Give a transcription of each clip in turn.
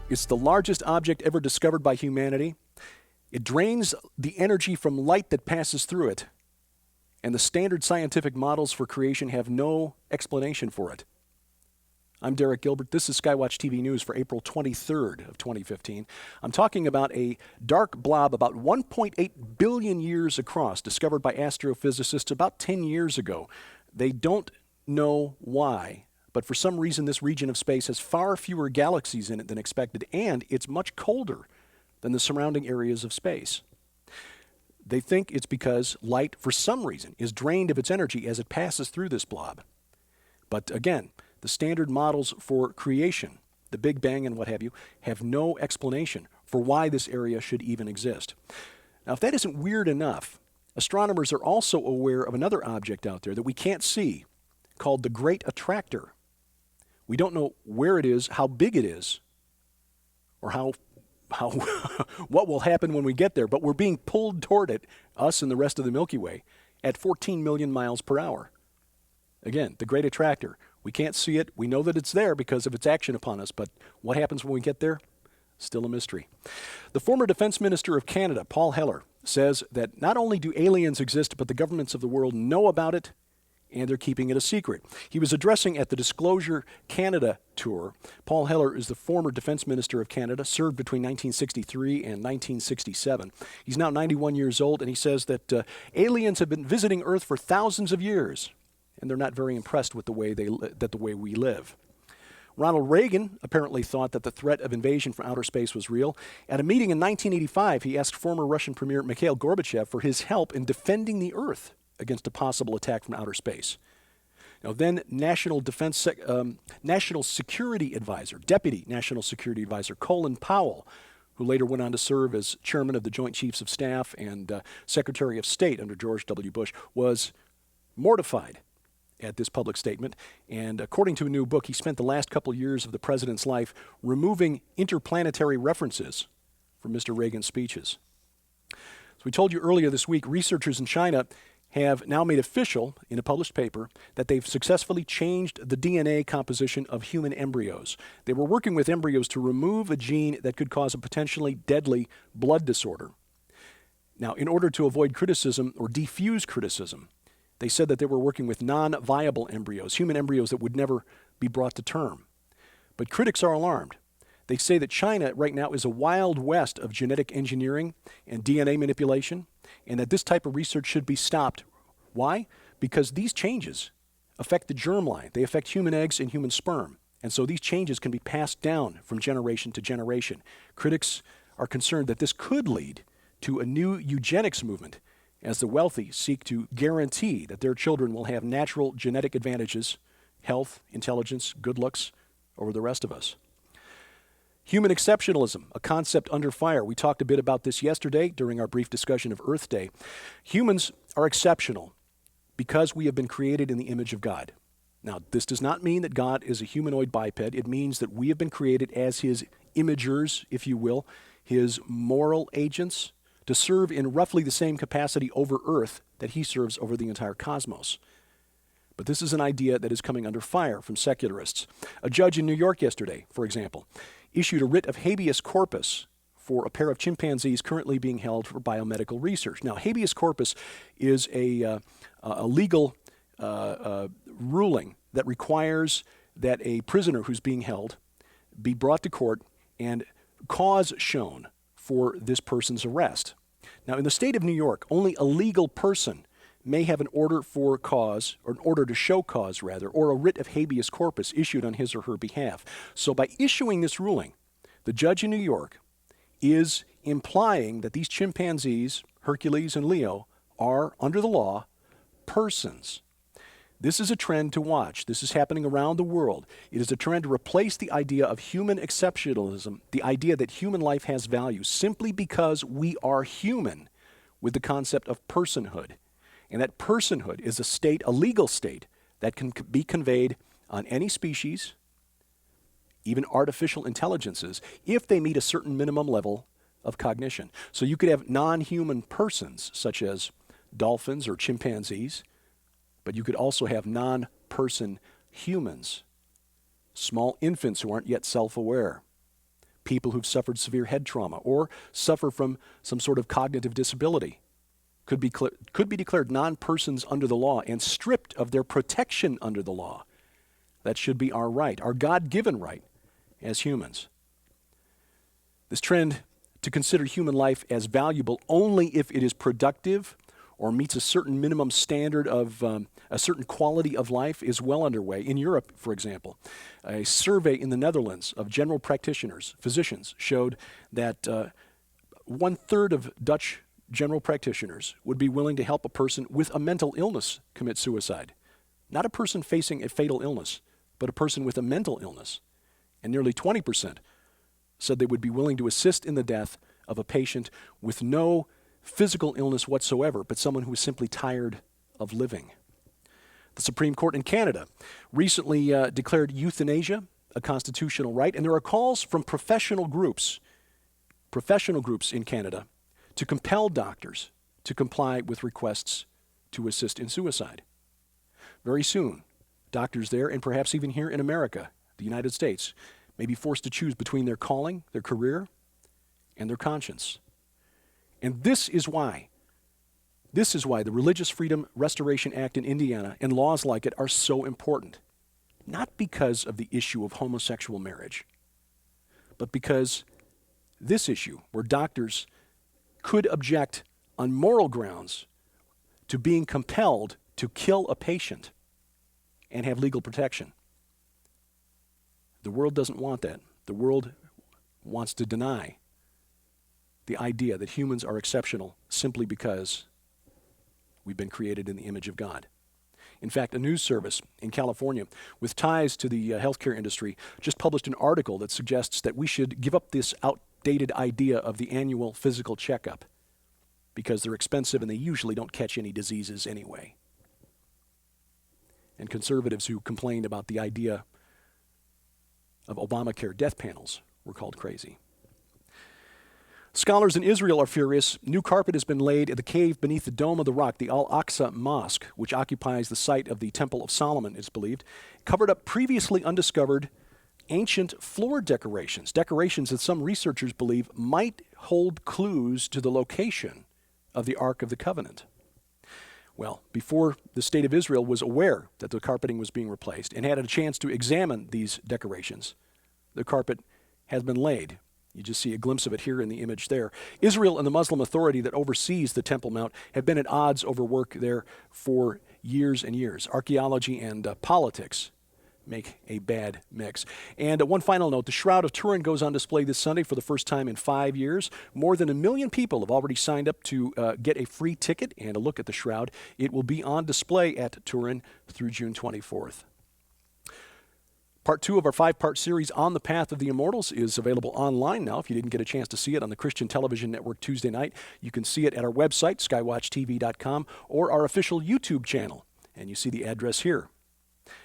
It's the largest object ever discovered by humanity. It drains the energy from light that passes through it, and the standard scientific models for creation have no explanation for it. I'm Derek Gilbert. This is Skywatch TV News for April 23rd of 2015. I'm talking about a dark blob about 1.8 billion years across, discovered by astrophysicists about 10 years ago. They don't know why, but for some reason this region of space has far fewer galaxies in it than expected, and it's much colder than the surrounding areas of space. They think it's because light, for some reason, is drained of its energy as it passes through this blob. But again, the standard models for creation, the Big Bang and what have you, have no explanation for why this area should even exist. Now, if that isn't weird enough, astronomers are also aware of another object out there that we can't see called the Great Attractor. We don't know where it is, how big it is, or how what will happen when we get there, but we're being pulled toward it, us and the rest of the Milky Way, at 14 million miles per hour. Again, the Great Attractor. We can't see it. We know that it's there because of its action upon us, but what happens when we get there? Still a mystery. The former Defense Minister of Canada, Paul Heller, says that not only do aliens exist, but the governments of the world know about it, and they're keeping it a secret. He was addressing at the Disclosure Canada tour. Paul Heller is the former Defense Minister of Canada, served between 1963 and 1967. He's now 91 years old, and he says that aliens have been visiting Earth for thousands of years, and they're not very impressed with the way we live. Ronald Reagan apparently thought that the threat of invasion from outer space was real. At a meeting in 1985, he asked former Russian Premier Mikhail Gorbachev for his help in defending the Earth against a possible attack from outer space. Now, then National Security Advisor, Deputy National Security Advisor Colin Powell, who later went on to serve as Chairman of the Joint Chiefs of Staff and Secretary of State under George W. Bush, was mortified at this public statement. And according to a new book, he spent the last couple of years of the president's life removing interplanetary references from Mr. Reagan's speeches. As we told you earlier this week, researchers in China have now made official in a published paper that they've successfully changed the DNA composition of human embryos. They were working with embryos to remove a gene that could cause a potentially deadly blood disorder. Now, in order to avoid criticism or defuse criticism, they said that they were working with non-viable embryos, human embryos that would never be brought to term. But critics are alarmed. They say that China right now is a wild west of genetic engineering and DNA manipulation, and that this type of research should be stopped. Why? Because these changes affect the germline. They affect human eggs and human sperm. And so these changes can be passed down from generation to generation. Critics are concerned that this could lead to a new eugenics movement as the wealthy seek to guarantee that their children will have natural genetic advantages, health, intelligence, good looks, over the rest of us. Human exceptionalism, a concept under fire. We talked a bit about this yesterday during our brief discussion of Earth Day. Humans are exceptional because we have been created in the image of God. Now, this does not mean that God is a humanoid biped. It means that we have been created as his imagers, if you will, his moral agents, to serve in roughly the same capacity over Earth that he serves over the entire cosmos. But this is an idea that is coming under fire from secularists. A judge in New York yesterday, for example, issued a writ of habeas corpus for a pair of chimpanzees currently being held for biomedical research. Now, habeas corpus is a legal ruling that requires that a prisoner who's being held be brought to court and cause shown for this person's arrest. Now, in the state of New York, only a legal person may have an order for cause, or an order to show cause, rather, or a writ of habeas corpus issued on his or her behalf. So by issuing this ruling, the judge in New York is implying that these chimpanzees, Hercules and Leo, are, under the law, persons. This is a trend to watch. This is happening around the world. It is a trend to replace the idea of human exceptionalism, the idea that human life has value, simply because we are human, with the concept of personhood. And that personhood is a state, a legal state, that can be conveyed on any species, even artificial intelligences, if they meet a certain minimum level of cognition. So you could have non-human persons, such as dolphins or chimpanzees, but you could also have non-person humans, small infants who aren't yet self-aware, People who've suffered severe head trauma or suffer from some sort of cognitive disability could be declared non-persons under the law and stripped of their protection under the law. That should be our right, our God-given right as humans. This trend to consider human life as valuable only if it is productive or meets a certain minimum standard of a certain quality of life is well underway. In Europe, for example, a survey in the Netherlands of general practitioners, physicians, showed that 1/3 of Dutch general practitioners would be willing to help a person with a mental illness commit suicide. Not a person facing a fatal illness, but a person with a mental illness. And nearly 20% said they would be willing to assist in the death of a patient with no physical illness whatsoever, but someone who is simply tired of living. The Supreme Court in Canada recently declared euthanasia a constitutional right, and there are calls from professional groups in Canada to compel doctors to comply with requests to assist in suicide. Very soon, doctors there, and perhaps even here in America, the United States, may be forced to choose between their calling, their career, and their conscience. And this is why the Religious Freedom Restoration Act in Indiana and laws like it are so important. Not because of the issue of homosexual marriage, but because this issue, where doctors could object on moral grounds to being compelled to kill a patient and have legal protection. The world doesn't want that. The world wants to deny the idea that humans are exceptional simply because we've been created in the image of God. In fact, a news service in California with ties to the healthcare industry just published an article that suggests that we should give up this outdated idea of the annual physical checkup because they're expensive and they usually don't catch any diseases anyway. And conservatives who complained about the idea of Obamacare death panels were called crazy. Scholars in Israel are furious. New carpet has been laid at the cave beneath the Dome of the Rock, the Al-Aqsa Mosque, which occupies the site of the Temple of Solomon, it's believed, covered up previously undiscovered ancient floor decorations that some researchers believe might hold clues to the location of the Ark of the Covenant. Well, before the state of Israel was aware that the carpeting was being replaced and had a chance to examine these decorations, the carpet has been laid. You just see a glimpse of it here in the image there. Israel and the Muslim Authority that oversees the Temple Mount have been at odds over work there for years and years. Archaeology and politics make a bad mix. And one final note, the Shroud of Turin goes on display this Sunday for the first time in 5 years. More than 1 million people have already signed up to get a free ticket and a look at the Shroud. It will be on display at Turin through June 24th. Part 2 of our 5-part series on the Path of the Immortals is available online now. If you didn't get a chance to see it on the Christian Television Network Tuesday night, you can see it at our website, skywatchtv.com, or our official YouTube channel. And you see the address here.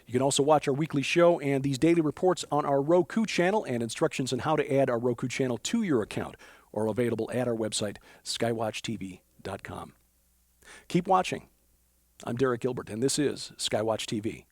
You can also watch our weekly show and these daily reports on our Roku channel, and instructions on how to add our Roku channel to your account are available at our website, skywatchtv.com. Keep watching. I'm Derek Gilbert, and this is Skywatch TV.